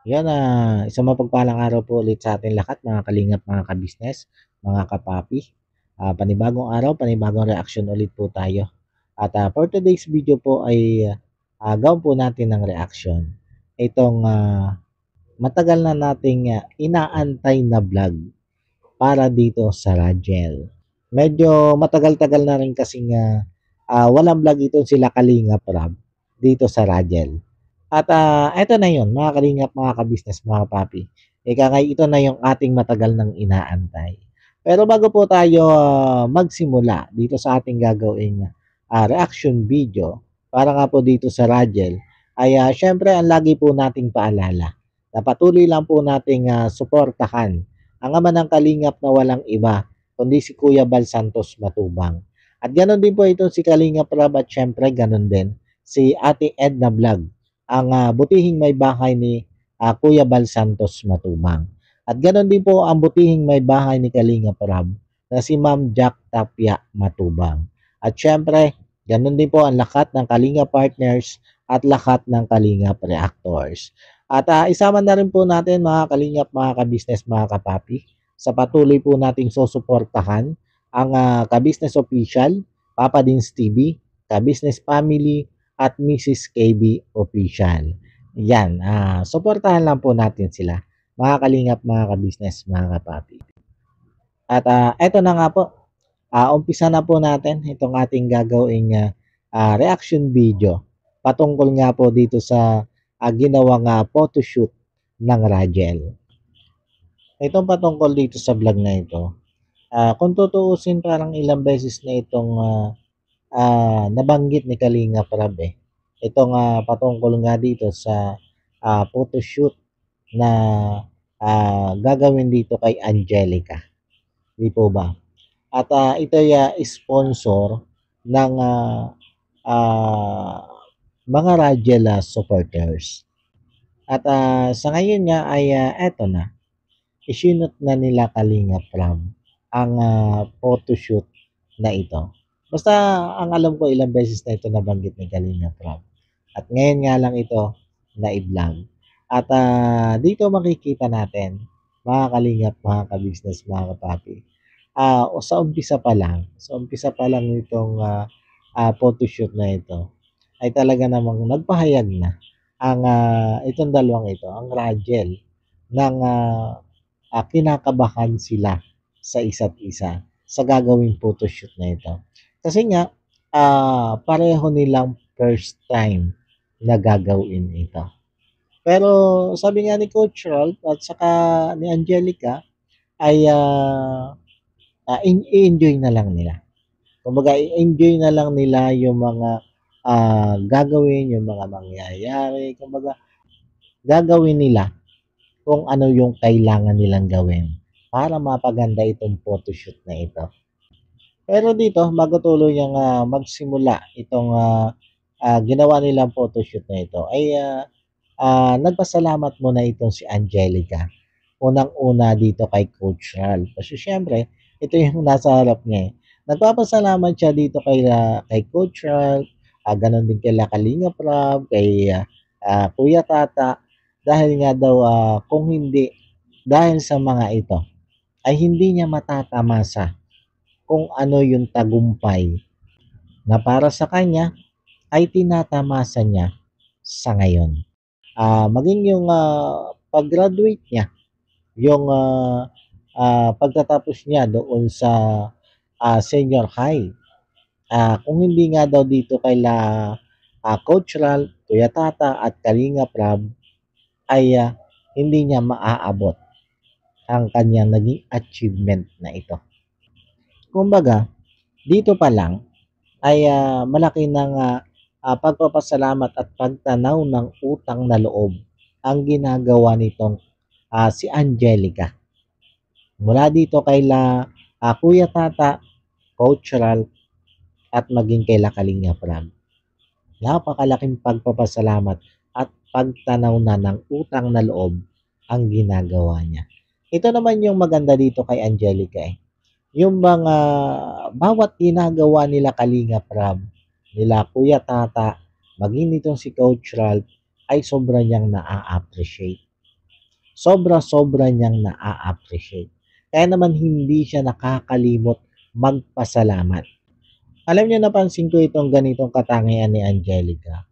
Yan, isang mapagpalang araw po ulit sa ating lahat mga kalingap, mga kabisnes, mga kapapi. Panibagong araw, panibagong reaction ulit po tayo. At for today's video po ay gawin po natin ng reaction. Itong matagal na nating inaantay na vlog para dito sa Ragel. Medyo matagal-tagal na rin kasing walang vlog ito sila Kalingap Rab dito sa Ragel. At eto na yun, mga kalingap, mga kabisnes, mga papi. Ika nga, ito na yung ating matagal nang inaantay. Pero bago po tayo magsimula dito sa ating gagawing reaction video, para nga po dito sa Ragel, ay syempre ang lagi po nating paalala na patuloy lang po nating suportahan ang ama ng kalingap na walang iba, kundi si Kuya Bal Santos Matubang. At ganoon din po ito si Kalingap Rab at syempre ganoon din si Ate Edna Vlog, ang butihing may bahay ni Kuya Bal Santos Matubang. At ganoon din po ang butihing may bahay ni Kalinga Prab na si Ma'am Jack Tapia Matubang. At syempre, ganoon din po ang lahat ng Kalinga Partners at lahat ng Kalinga Reactors. At isama na rin po natin mga Kalingap, mga kabisnes, mga kapapi, sa patuloy po nating susuportahan ang Kabisnes Official, Papa Dins TV, Kabisnes Family, at Mrs. KB Official. Yan, suportahan lang po natin sila. Mga kalingap, mga kabisnes, mga kapapi. At eto na nga po, umpisa na po natin itong ating gagawing reaction video patungkol nga po dito sa ginawang photoshoot ng Ragel. Itong patungkol dito sa vlog na ito, kung tutuusin parang ilang beses na itong nabanggit ni Kalinga Prab eh. Itong patungkol nga dito sa photoshoot na gagawin dito kay Angelica. Di po ba? At ito ay sponsor ng mga Radiala supporters. At sa ngayon nga ay eto na. Isinot na nila Kalinga Prab ang photoshoot na ito. Basta ang alam ko ilang beses na ito nabanggit ni Kalinga Prab. At ngayon nga lang ito na i-vlog. At dito makikita natin, mga kalingap, mga kabisnes, mga kapapi. Sa umpisa pa lang itong photoshoot na ito, ay talaga namang nagpahayag na ang itong dalawang ito, ang Ragel, ng kinakabahan sila sa isa't isa sa gagawing photoshoot na ito. Kasi nga, pareho nilang first time na gagawin ito. Pero sabi nga ni Coach Rolf at saka ni Angelica ay i-enjoy na lang nila. Kumbaga, i-enjoy na lang nila yung mga gagawin, yung mga mangyayari. Kumbaga, gagawin nila kung ano yung kailangan nilang gawin para mapaganda itong photoshoot na ito. Pero dito, bago tuloy yung magsimula itong ginawa nilang photoshoot na ito, ay nagpasalamat muna itong si Angelica. Unang-una dito kay Coach Ral. Kasi syempre, ito yung nasa harap niya eh. Nagpapasalamat siya dito kay Coach Ral, ganon din kay Kalinga Prab, kay Kuya Tata, dahil nga daw kung hindi, dahil sa mga ito, ay hindi niya matatamasa kung ano yung tagumpay na para sa kanya ay tinatamasa niya sa ngayon. Maging yung pag-graduate niya, yung pagtatapos niya doon sa senior high. Kung hindi nga daw dito kay Coach Ral, Kuya Tata at Kalinga Prab, ay hindi niya maaabot ang kanyang naging achievement na ito. Kumbaga, dito pa lang ay malaki ng pagpapasalamat at pagtanaw ng utang na loob ang ginagawa nitong si Angelica. Mula dito kay Kuya Tata, Coach Ral, at maging kay Kalinga Prab. Napakalaking pagpapasalamat at pagtanaw na ng utang na loob ang ginagawa niya. Ito naman yung maganda dito kay Angelica eh. Yung mga bawat ginagawa nila Kalinga Prab, nila Kuya Tata, maging nitong si Coach Ralph, ay sobra niyang na-appreciate. sobra-sobra niyang na-appreciate. Kaya naman hindi siya nakakalimot magpasalamat. Alam niyo, napansin ko itong ganitong katangian ni Angelica.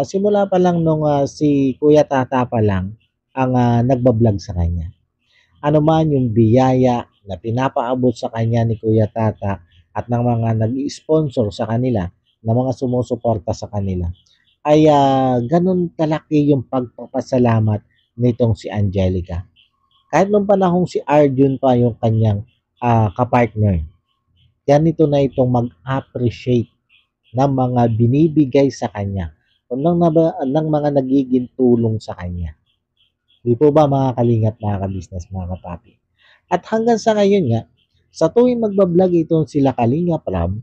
Simula pa lang nung si Kuya Tata pa lang ang nagbablog sa kanya. Ano man yung biyaya na pinapaabot sa kanya ni Kuya Tata at ng mga nag-sponsor sa kanila, ng mga sumusuporta sa kanila, ay ganun kalaki yung pagpapasalamat nitong si Angelica. Kahit nung panahong si Arjun pa yung kanyang kapartner, ganito na itong mag-appreciate ng mga binibigay sa kanya o ng mga nagiging tulong sa kanya. Di po ba mga kalingap, mga ka-business, mga kapapi? At hanggang sa ngayon nga, sa tuwing magbablog itong sila Kalingap Rab,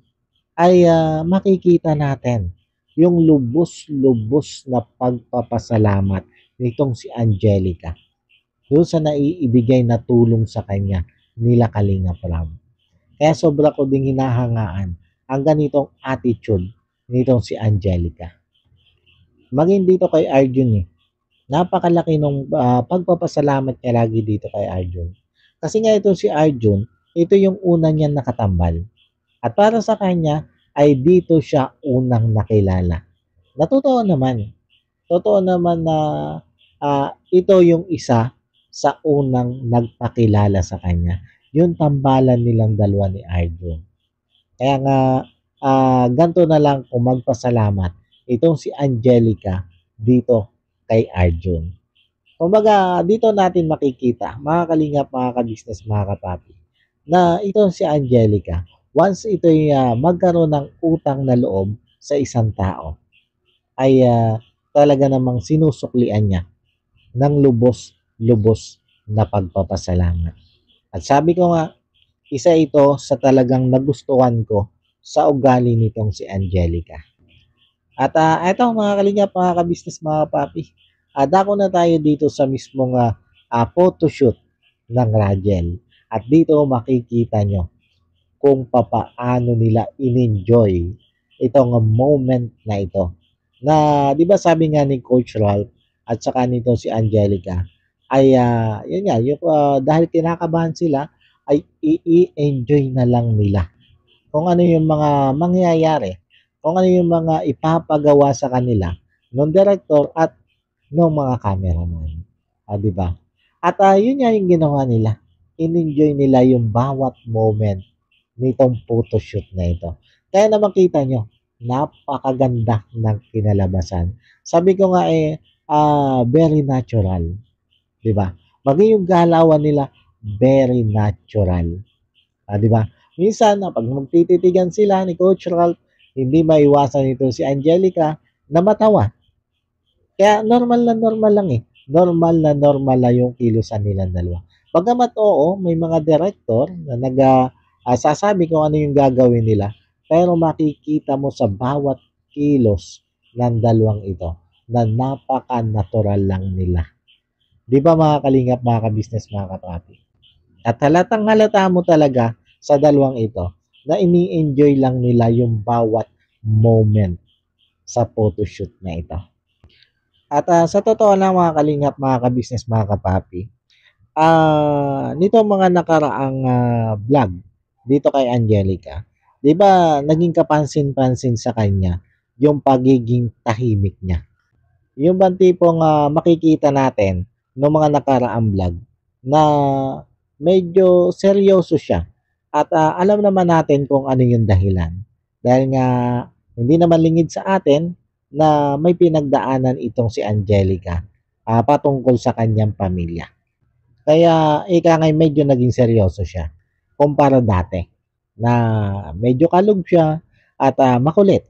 ay makikita natin yung lubos-lubos na pagpapasalamat nitong si Angelica doon sa naiibigay na tulong sa kanya nila Kalingap Rab. Kaya sobra ko ding hinahangaan ang ganitong attitude nitong si Angelica. Maging dito kay Arjun napakalaki nung pagpapasalamat niya lagi dito kay Arjun. Kasi nga ito si Arjun, ito yung una niyang nakatambal. At para sa kanya, ay dito siya unang nakilala. Na totoo naman. Totoo naman na ito yung isa sa unang nagpakilala sa kanya. Yung tambalan nilang dalawa ni Arjun. Kaya nga, ganito na lang kung magpasalamat itong si Angelica dito kay Arjun. Kumbaga, dito natin makikita, mga kalingap, mga ka-business, mga kapapi, na itong si Angelica, once ito'y magkaroon ng utang na loob sa isang tao, ay talaga namang sinusuklian niya ng lubos-lubos na pagpapasalamat. At sabi ko nga, isa ito sa talagang nagustuhan ko sa ugali nitong si Angelica. At eto mga kalingap, mga ka-business, mga papi, dako na tayo dito sa mismong photoshoot ng Rajel. At dito makikita nyo kung papaano nila in-enjoy itong moment na ito. Na, di ba sabi nga ni Coach Ralph at saka nito si Angelica, ay yun nga, yung, dahil kinakabahan sila, ay i-enjoy na lang nila kung ano yung mga mangyayari, kung ano yung mga ipapagawa sa kanila ng director at ng mga cameraman. Di ba? At yun nga yung ginawa nila. In-enjoy nila yung bawat moment nitong photoshoot na ito. Kaya na makita nyo, napakaganda ng kinalabasan. Sabi ko nga very natural. Di ba? Maging yung galawan nila, very natural. Di ba? Minsan, pag magtititigan sila ni Coach Ralph, hindi maiwasan ito si Angelica na matawa. Kaya normal lang Normal na yung kilusan nilang dalawa. Bagamat oo, may mga director na sasabi kung ano yung gagawin nila, pero makikita mo sa bawat kilos ng dalawang ito na napaka-natural lang nila. Di ba mga kalingap, mga ka-business, mga kapapi? At halatang halata mo talaga sa dalawang ito na ini-enjoy lang nila yung bawat moment sa photoshoot na ito. At sa totoo lang mga kalingap, mga ka-business, mga kapapi, nito mga nakaraang vlog dito kay Angelica, di ba naging kapansin-pansin sa kanya yung pagiging tahimik niya. Yung bang tipong makikita natin ng mga nakaraang vlog na medyo seryoso siya. At alam naman natin kung ano yung dahilan. Dahil nga hindi naman lingid sa atin na may pinagdaanan itong si Angelica patungkol sa kanyang pamilya. Kaya ika ngay medyo naging seryoso siya kumpara dati na medyo kalog siya at makulit.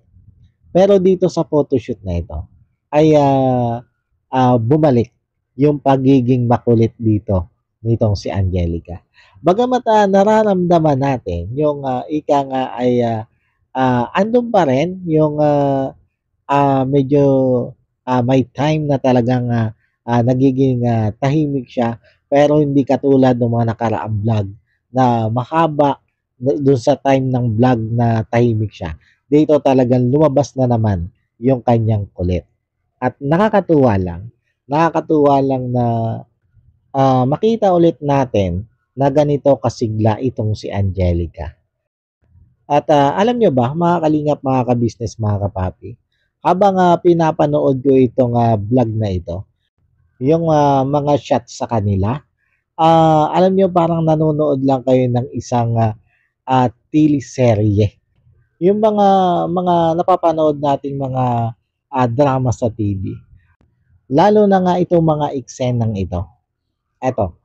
Pero dito sa photoshoot na ito ay bumalik yung pagiging makulit dito nitong si Angelica. Bagamat nararamdaman natin yung ika nga ay andun pa rin yung medyo may time na talagang nagiging tahimik siya, pero hindi katulad ng mga nakaraang vlog na mahaba doon sa time ng vlog na tahimik siya. Dito talagang lumabas na naman yung kanyang kulit. At nakakatuwa lang na makita ulit natin na ganito kasigla itong si Angelica. At alam nyo ba, mga kalingap, mga ka-business, mga kapapi, habang pinapanood ko itong vlog na ito, yung mga shots sa kanila, alam nyo parang nanonood lang kayo ng isang teleserye. Yung mga napapanood nating mga drama sa TV. Lalo na nga itong mga eksenang ito. Eto,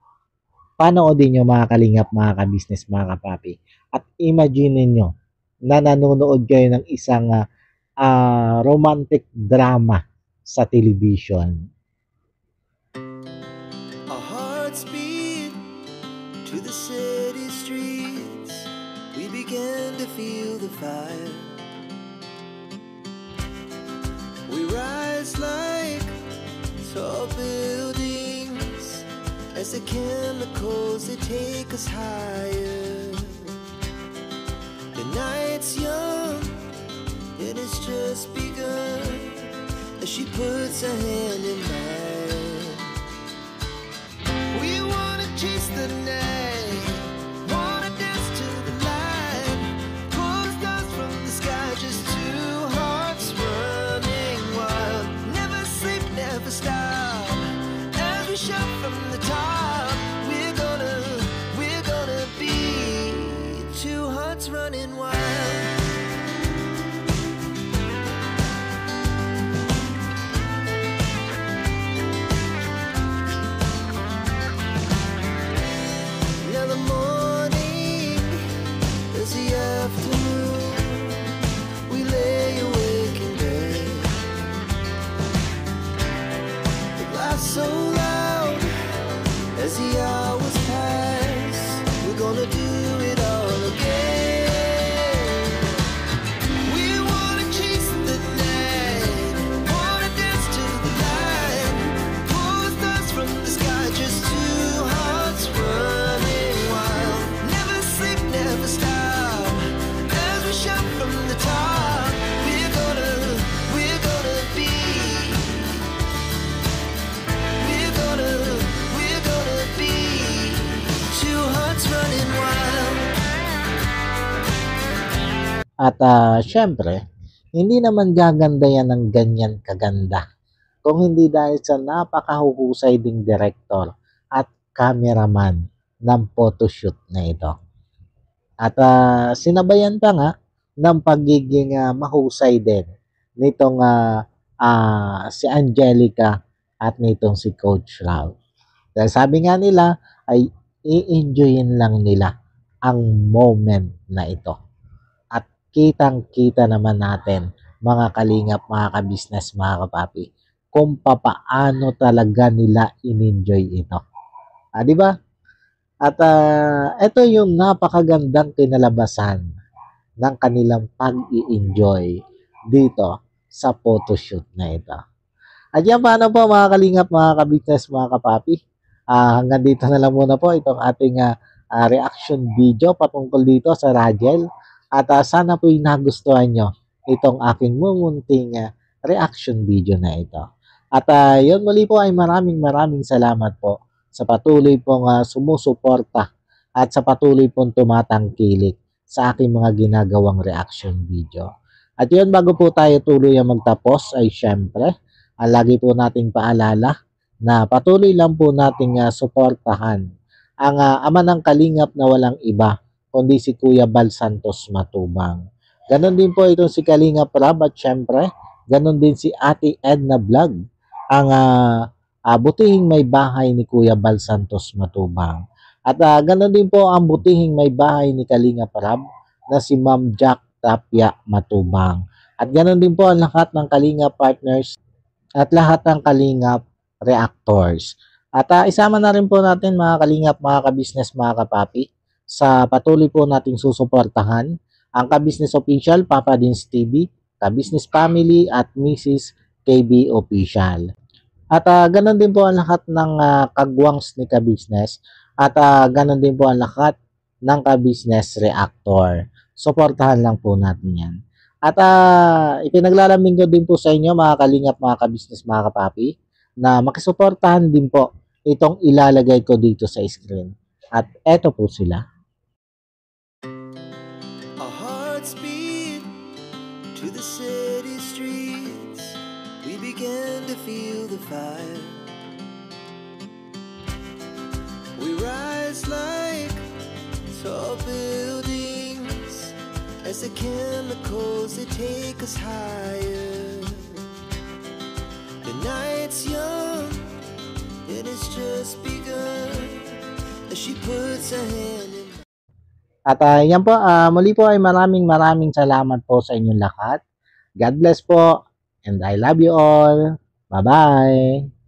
panoodin nyo mga kalingap, mga ka-business, mga kapapi. At imagine nyo na nanonood kayo ng isang romantic drama sa television. Our hearts beat to the city streets. We began to feel the fire. We rise like tall buildings as the chemicals they take us higher. The night's young and it's just begun as she puts her hand in mine. We wanna chase the night, wanna dance to the light, pull the stars from the sky, just two hearts running wild. Never sleep, never stop, as we shout from the top. We're gonna be two hearts running wild. Now the morning is the afternoon. We lay awake in bed. The laughs so loud as the hours pass. We're gonna do it all again. We wanna chase the night, wanna dance to the light, pull the stars from the sky, just two hearts running wild. Never sleep, never stop, as we shout from the top. We're gonna be, we're gonna be two hearts running wild. At syempre, hindi naman gaganda yan ng ganyan kaganda. Kung hindi dahil sa napakahusay ding director at cameraman ng photoshoot na ito. At sinabayan pa nga ng pagiging mahusay din nitong si Angelica at nitong si Coach Ralph. Dahil sabi nga nila ay i-enjoyin lang nila ang moment na ito. At kitang-kita naman natin mga kalingap, mga ka-business, mga kapapi, kung papaano talaga nila in-enjoy ito. Di ba? At ito yung napakagandang kinalabasan ng kanilang pag-i-enjoy dito sa photoshoot na ito. At yan, paano po mga kalingap, mga ka-business, mga kapapi? Hanggang dito na lang muna po itong ating reaction video patungkol dito sa Rajel. At sana po yung nagustuhan nyo itong aking mumunting reaction video na ito. At yun, muli po ay maraming salamat po sa patuloy pong sumusuporta at sa patuloy pong tumatangkilik sa aking mga ginagawang reaction video. At yun, bago po tayo tuloy ang magtapos ay syempre, lagi po nating paalala na patuloy lang po nating suportahan ang ama ng kalingap na walang iba kundi si Kuya Bal Santos Matubang. Ganon din po itong si Kalingap Rab at syempre, ganon din si Ate Edna Vlog, ang butihing may bahay ni Kuya Bal Santos Matubang. At ganon din po ang butihing may bahay ni Kalingap Rab na si Ma'am Jack Tapia Matubang. At ganon din po ang lahat ng Kalingap partners at lahat ng Kalingap reactors. At isama na rin po natin mga Kalingap, mga ka-business, mga kapapi, sa patuloy po nating susuportahan ang Ka-Business Official, Papa Dins TV, Ka-Business Family at Mrs. KB Official. At ganon din po ang lahat ng kagwangs ni Ka-Business at ganon din po ang lahat ng Ka-Business Reactor. Suportahan lang po natin yan. At ipinaglalambing ko din po sa inyo mga Kalingap, mga Ka-Business, mga kapapi, na makisuportahan din po itong ilalagay ko dito sa screen. At eto po sila. Our hearts beat to the city streets. We began to feel the fire. We rise like tall buildings as the chemicals they take us higher. The night's young and it's just begun as she puts her hand in. At yan po, muli po ay maraming salamat po sa inyong lahat. God bless po and I love you all. Bye-bye!